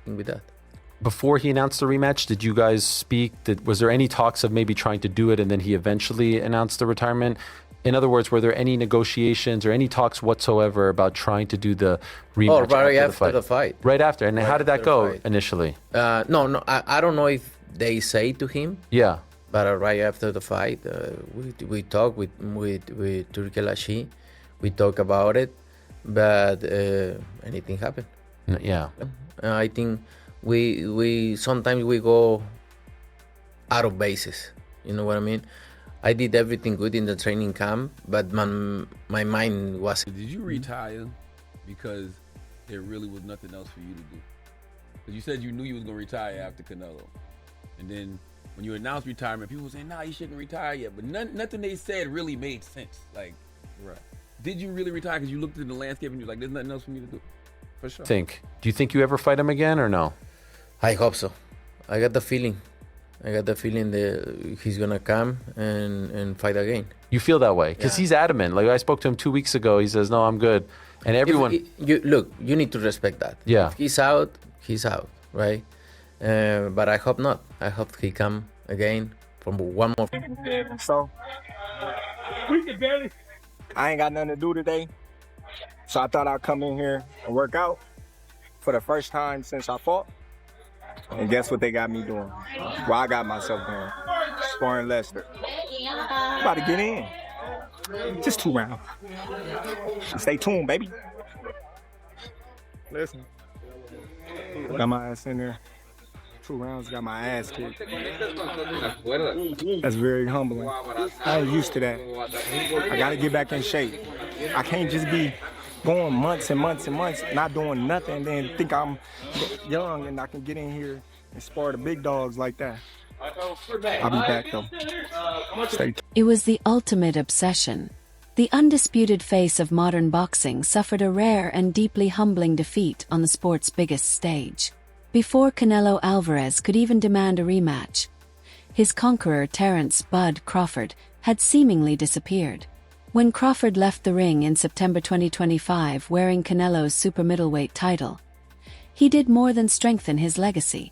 anything with that. Before he announced the rematch, did you guys speak? Was there any talks of maybe trying to do it and then he eventually announced the retirement? In other words, were there any negotiations or any talks whatsoever about trying to do the rematch after the fight? Right after. And how did that go initially? No, I don't know if they say to him. Yeah. But right after the fight, we talked with Turki Lashi. We talked about it, but anything happened. Yeah. I think we sometimes we go out of bases. You know what I mean? I did everything good in the training camp, but my mind was... Did you retire because there really was nothing else for you to do? Because you said you knew you was going to retire after Canelo. And then when you announced retirement, people were saying, nah, you shouldn't retire yet. But nothing they said really made sense. Like, right. Did you really retire because you looked at the landscape and you were like, there's nothing else for me to do? For sure. Do you think you ever fight him again or no? I hope so. I got the feeling that he's going to come and fight again. You feel that way? Because he's adamant. Like I spoke to him 2 weeks ago. He says, no, I'm good. And everyone... Look, you need to respect that. Yeah. If he's out, right? But I hope not. I hope he come again from one more... So, I ain't got nothing to do today. So I thought I'd come in here and work out for the first time since I fought. And guess what they got me doing? Well, I got myself doing. Sparring Lester. I'm about to get in. Just 2 rounds. Stay tuned, baby. Listen. Got my ass in there. 2 rounds, got my ass kicked. That's very humbling. I ain't used to that. I gotta get back in shape. I can't just be going months and months and months, not doing nothing, and then think I'm young and I can get in here and spar the big dogs like that. I'll be back though. Stay tuned. It was the ultimate obsession. The undisputed face of modern boxing suffered a rare and deeply humbling defeat on the sport's biggest stage. Before Canelo Alvarez could even demand a rematch, his conqueror Terence "Bud" Crawford had seemingly disappeared. When Crawford left the ring in September 2025 wearing Canelo's super middleweight title, he did more than strengthen his legacy.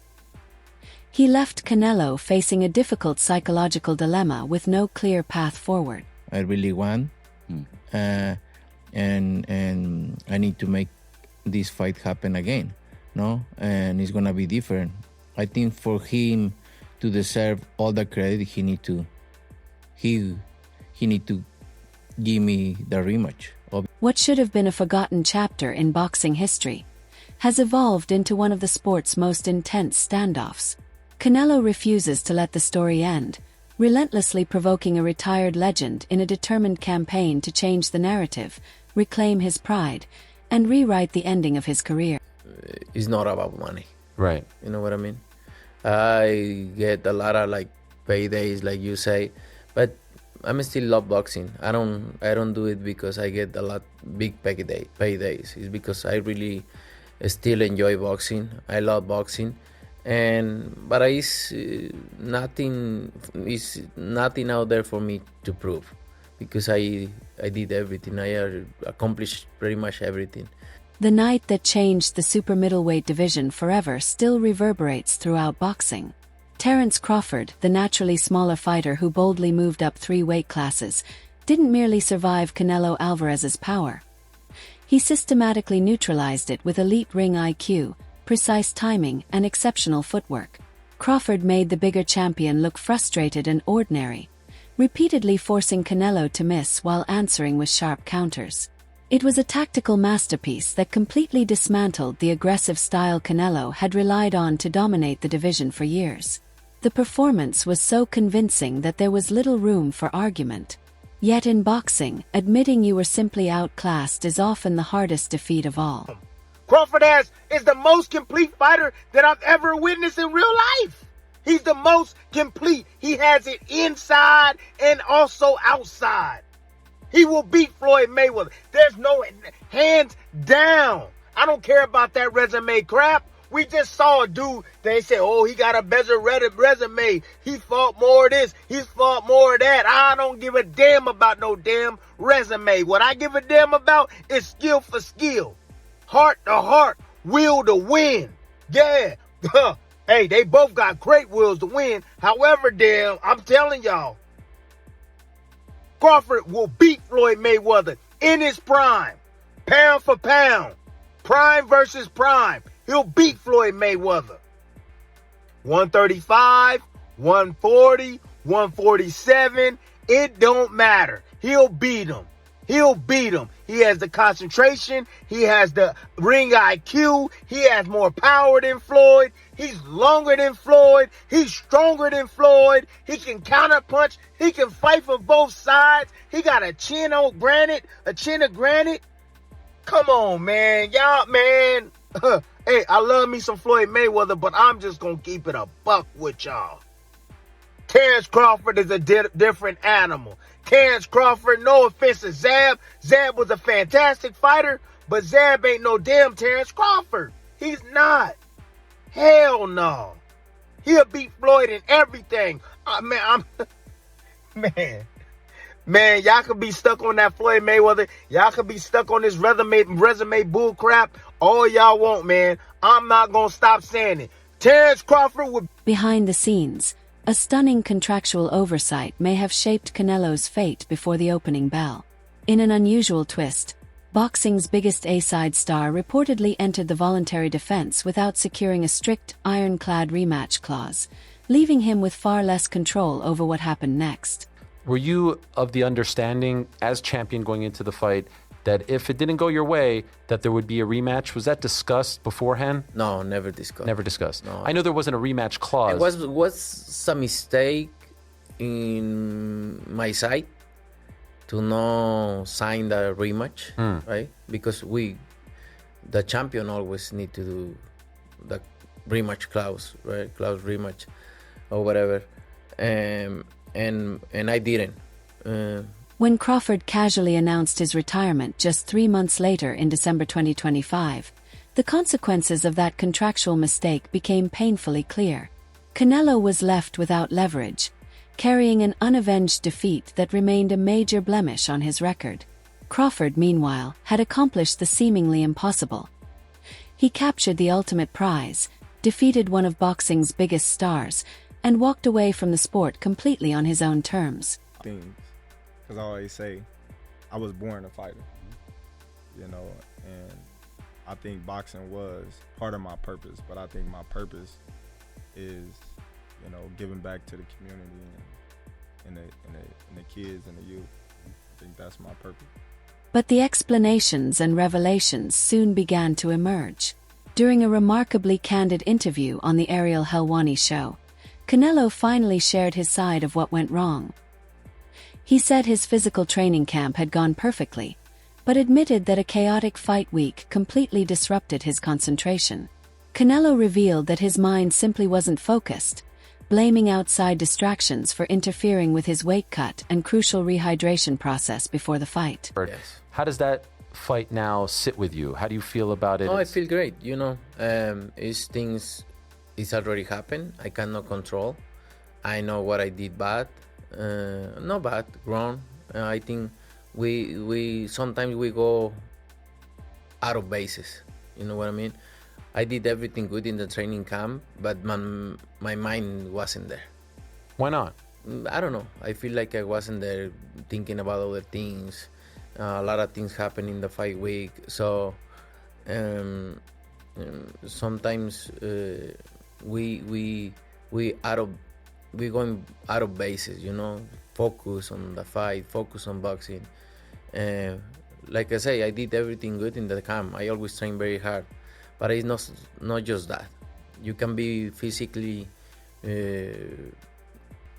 He left Canelo facing a difficult psychological dilemma with no clear path forward. I really won, and I need to make this fight happen again, no? And it's gonna be different. I think for him to deserve all the credit, he need to give me the rematch. What should have been a forgotten chapter in boxing history has evolved into one of the sport's most intense standoffs. Canelo refuses to let the story end, relentlessly provoking a retired legend in a determined campaign to change the narrative, reclaim his pride, and rewrite the ending of his career. It's not about money. Right. You know what I mean? I get a lot of paydays, like you say, but I still love boxing. I don't do it because I get a lot big paydays. It's because I really still enjoy boxing. I love boxing, but it's nothing out there for me to prove, because I did everything. I accomplished pretty much everything. The night that changed the super middleweight division forever still reverberates throughout boxing. Terence Crawford, the naturally smaller fighter who boldly moved up 3 weight classes, didn't merely survive Canelo Alvarez's power. He systematically neutralized it with elite ring IQ, precise timing, and exceptional footwork. Crawford made the bigger champion look frustrated and ordinary, repeatedly forcing Canelo to miss while answering with sharp counters. It was a tactical masterpiece that completely dismantled the aggressive style Canelo had relied on to dominate the division for years. The performance was so convincing that there was little room for argument. Yet in boxing, admitting you were simply outclassed is often the hardest defeat of all. Crawford is the most complete fighter that I've ever witnessed in real life. He's the most complete. He has it inside and also outside. He will beat Floyd Mayweather. There's no hands down. I don't care about that resume crap. We just saw a dude, they say, oh, he got a better resume. He fought more of this. He fought more of that. I don't give a damn about no damn resume. What I give a damn about is skill for skill. Heart to heart. Will to win. Yeah. Hey, they both got great wills to win. However, damn, I'm telling y'all, Crawford will beat Floyd Mayweather in his prime. Pound for pound. Prime versus prime. He'll beat Floyd Mayweather. 135, 140, 147. It don't matter. He'll beat him. He'll beat him. He has the concentration. He has the ring IQ. He has more power than Floyd. He's longer than Floyd. He's stronger than Floyd. He can counterpunch. He can fight from both sides. He got a chin of granite. Come on, man. Y'all, man. Hey, I love me some Floyd Mayweather, but I'm just going to keep it a buck with y'all. Terence Crawford is a different animal. Terence Crawford, no offense to Zab. Zab was a fantastic fighter, but Zab ain't no damn Terence Crawford. He's not. Hell no. He'll beat Floyd in everything. Man, y'all could be stuck on that Floyd Mayweather. Y'all could be stuck on this resume bull crap all y'all want, man. I'm not going to stop saying it. Terence Crawford would... Behind the scenes, a stunning contractual oversight may have shaped Canelo's fate before the opening bell. In an unusual twist, boxing's biggest A-side star reportedly entered the voluntary defense without securing a strict, ironclad rematch clause, leaving him with far less control over what happened next. Were you of the understanding, as champion going into the fight, that if it didn't go your way, that there would be a rematch? Was that discussed beforehand? No, never discussed. Never discussed. No. I know there wasn't a rematch clause. It was some mistake in my side to not sign the rematch, right? Because the champion always need to do the rematch clause, right? Clause rematch or whatever. And I didn't. When Crawford casually announced his retirement just 3 months later in December 2025, the consequences of that contractual mistake became painfully clear. Canelo was left without leverage, carrying an unavenged defeat that remained a major blemish on his record. Crawford, meanwhile, had accomplished the seemingly impossible. He captured the ultimate prize, defeated one of boxing's biggest stars, and walked away from the sport completely on his own terms. Things, because I always say, I was born a fighter, you know, and I think boxing was part of my purpose, but I think my purpose is, you know, giving back to the community and the kids and the youth. I think that's my purpose. But the explanations and revelations soon began to emerge. During a remarkably candid interview on the Ariel Helwani show, Canelo finally shared his side of what went wrong. He said his physical training camp had gone perfectly, but admitted that a chaotic fight week completely disrupted his concentration. Canelo revealed that his mind simply wasn't focused, blaming outside distractions for interfering with his weight cut and crucial rehydration process before the fight. Yes. How does that fight now sit with you? How do you feel about it? Oh, I feel great. You know, it's already happened. I cannot control. I know what I did bad. Not bad, wrong. I think we sometimes we go out of bases. You know what I mean? I did everything good in the training camp, but my mind wasn't there. Why not? I don't know. I feel like I wasn't there thinking about other things. A lot of things happen in the fight week. So sometimes we going out of bases, you know. Focus on the fight, focus on boxing. Like I say, I did everything good in the camp. I always train very hard, but it's not just that. You can be physically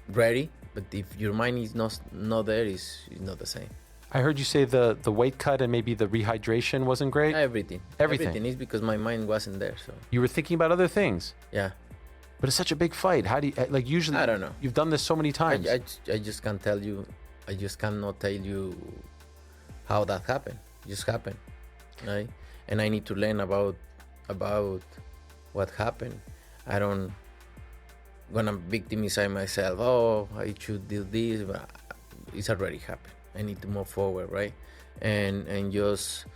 ready, but if your mind is not there, it's not the same. I heard you say the weight cut and maybe the rehydration wasn't great. Everything is because my mind wasn't there. So you were thinking about other things. Yeah. But it's such a big fight. How do you, like, usually? I don't know. You've done this so many times. I just can't tell you. I just cannot tell you how that happened. It just happened, right? And I need to learn about what happened. I don't gonna victimize myself. Oh, I should do this, but it's already happened. I need to move forward, right? And just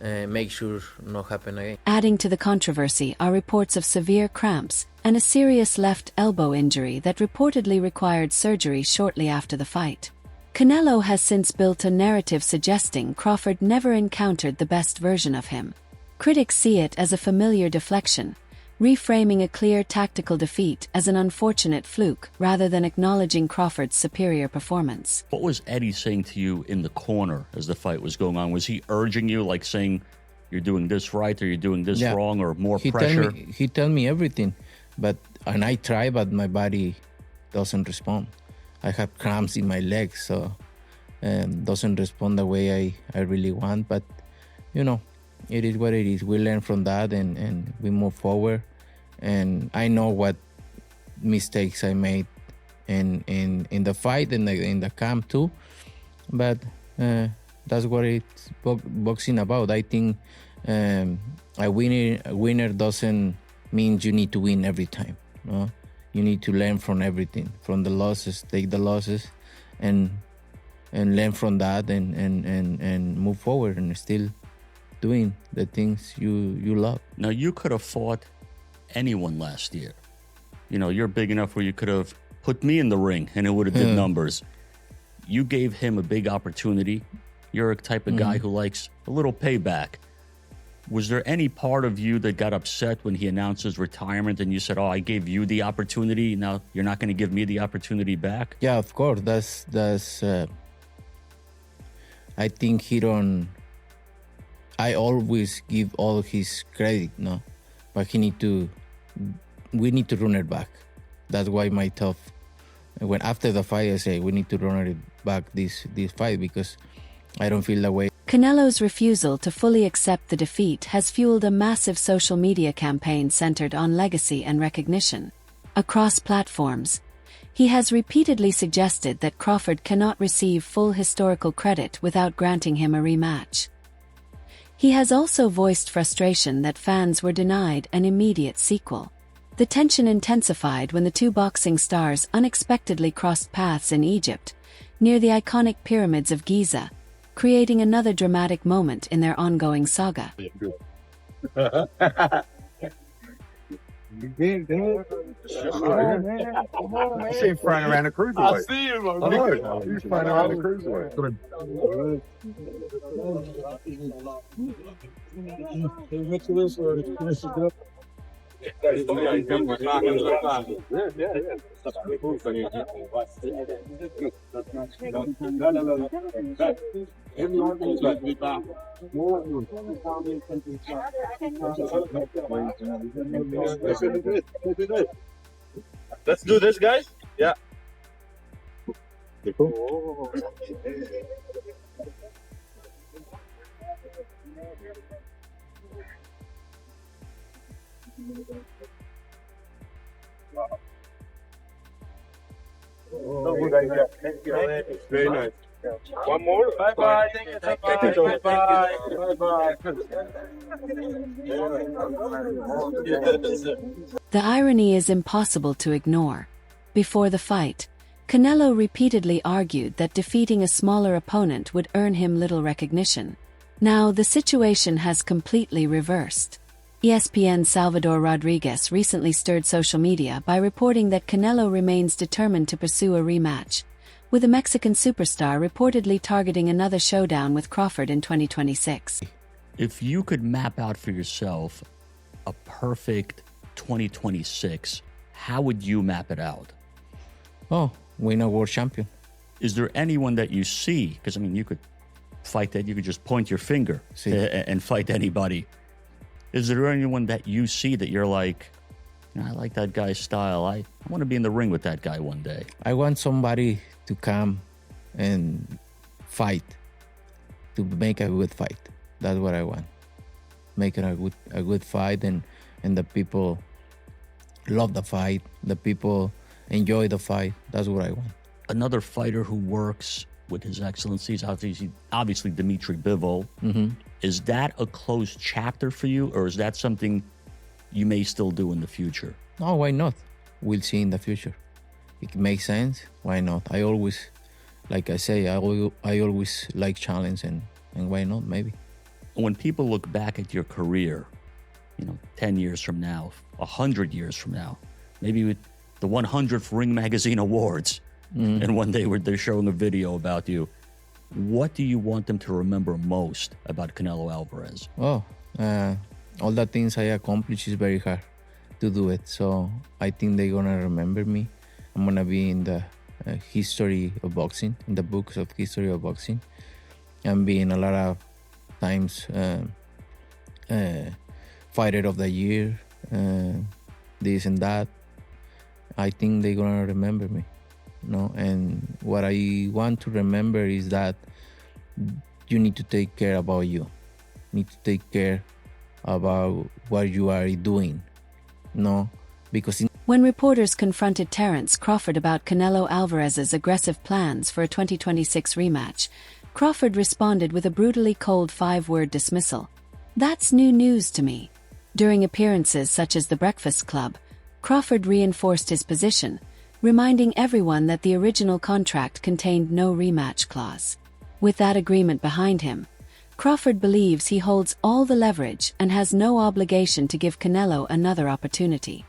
make sure not happen again. Adding to the controversy are reports of severe cramps and a serious left elbow injury that reportedly required surgery shortly after the fight. Canelo has since built a narrative suggesting Crawford never encountered the best version of him. Critics see it as a familiar deflection, reframing a clear tactical defeat as an unfortunate fluke rather than acknowledging Crawford's superior performance. What was Eddie saying to you in the corner as the fight was going on? Was he urging you, like saying you're doing this right or you're doing this wrong, or more pressure? He tell me everything, and I try, but my body doesn't respond. I have cramps in my legs, so doesn't respond the way I really want. But it is what it is. We learn from that and we move forward. And I know what mistakes I made in the fight and in the camp too. But that's what it's boxing about. I think a winner doesn't mean you need to win every time. No? You need to learn from everything, from the losses, take the losses, and learn from that, and move forward, and still doing the things you love. Now, you could have fought anyone last year. You're big enough where you could have put me in the ring and it would have did numbers. You gave him a big opportunity. You're a type of guy who likes a little payback. Was there any part of you that got upset when he announced his retirement and you said, I gave you the opportunity, now you're not going to give me the opportunity back? Yeah, of course. That's I think I always give all his credit, no? But we need to run it back. That's why my tough, when after the fight I say we need to run it back this fight, because I don't feel that way. Canelo's refusal to fully accept the defeat has fueled a massive social media campaign centered on legacy and recognition. Across platforms, he has repeatedly suggested that Crawford cannot receive full historical credit without granting him a rematch. He has also voiced frustration that fans were denied an immediate sequel. The tension intensified when the two boxing stars unexpectedly crossed paths in Egypt, near the iconic pyramids of Giza, creating another dramatic moment in their ongoing saga. Flying around the cruiserweight. I see him. He's flying around the cruiserweight. Let's do this, guys. Yeah. Very nice. One more. Bye bye. Thank you. Bye bye. Bye bye. The irony is impossible to ignore. Before the fight, Canelo repeatedly argued that defeating a smaller opponent would earn him little recognition. Now, the situation has completely reversed. ESPN's Salvador Rodriguez recently stirred social media by reporting that Canelo remains determined to pursue a rematch, with the Mexican superstar reportedly targeting another showdown with Crawford in 2026. If you could map out for yourself a perfect 2026, how would you map it out? Win a world champion. Is there anyone that you see? Because, you could fight that. You could just point your finger and fight anybody. Is there anyone that you see that you're like, I like that guy's style. I want to be in the ring with that guy one day. I want somebody to come and fight, to make a good fight. That's what I want. Making a good fight, and the people love the fight. The people enjoy the fight. That's what I want. Another fighter who works with His Excellencies, obviously Dmitry Bivol. Mm-hmm. Is that a closed chapter for you, or is that something you may still do in the future? No, why not? We'll see in the future. It makes sense. Why not? I always, like I say, I always like challenge, and why not? Maybe. when people look back at your career, 10 years from now, 100 years from now, maybe with the 100th Ring Magazine Awards, and one day they're showing a video about you, what do you want them to remember most about Canelo Alvarez? Oh, all the things I accomplished is very hard to do it. So I think they're gonna remember me. I'm gonna be in the history of boxing, in the books of history of boxing. I'm being a lot of times fighter of the year, this and that. I think they're gonna remember me. And what I want to remember is that you need to take care about you. Need to take care about what you are doing. Because when reporters confronted Terence Crawford about Canelo Alvarez's aggressive plans for a 2026 rematch, Crawford responded with a brutally cold 5-word dismissal. That's new news to me. During appearances such as the Breakfast Club, Crawford reinforced his position, reminding everyone that the original contract contained no rematch clause. With that agreement behind him, Crawford believes he holds all the leverage and has no obligation to give Canelo another opportunity.